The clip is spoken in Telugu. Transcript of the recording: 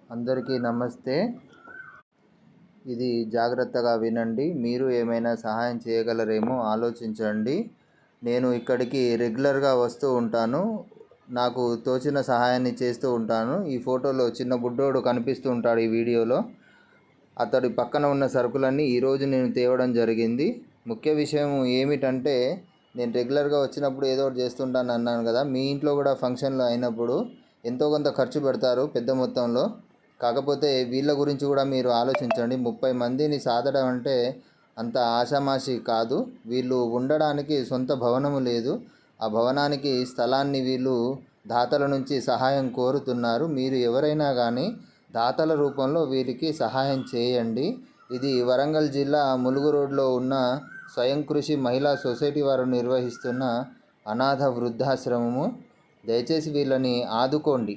అందరికీ నమస్తే. ఇది జాగ్రత్తగా వినండి. మీరు ఏమైనా సహాయం చేయగలరేమో ఆలోచించండి. నేను ఇక్కడికి రెగ్యులర్గా వస్తూ ఉంటాను. నాకు తోచిన సహాయాన్ని చేస్తూ ఉంటాను. ఈ ఫోటోలో చిన్న బుడ్డోడు కనిపిస్తూ ఉంటాడు ఈ వీడియోలో. అతడి పక్కన ఉన్న సరుకులన్నీ ఈరోజు నేను తేవడం జరిగింది. ముఖ్య విషయం ఏమిటంటే, నేను రెగ్యులర్గా వచ్చినప్పుడు ఏదో ఒకటి చేస్తుంటాను అన్నాను కదా. మీ ఇంట్లో కూడా ఫంక్షన్లు అయినప్పుడు ఎంతో కొంత ఖర్చు పెడతారు పెద్ద మొత్తంలో. కాకపోతే వీళ్ళ గురించి కూడా మీరు ఆలోచించండి. 30 మందిని సాధడం అంటే అంత ఆషామాషి కాదు. వీళ్ళు ఉండడానికి సొంత భవనము లేదు. ఆ భవనానికి స్థలాన్ని వీళ్ళు దాతల నుంచి సహాయం కోరుతున్నారు. మీరు ఎవరైనా కానీ దాతల రూపంలో వీరికి సహాయం చేయండి. ఇది వరంగల్ జిల్లా ములుగు రోడ్లో ఉన్న స్వయం కృషి మహిళా సొసైటీ వారు నిర్వహిస్తున్న అనాథ వృద్ధాశ్రమము. దయచేసి వీళ్ళని ఆదుకోండి.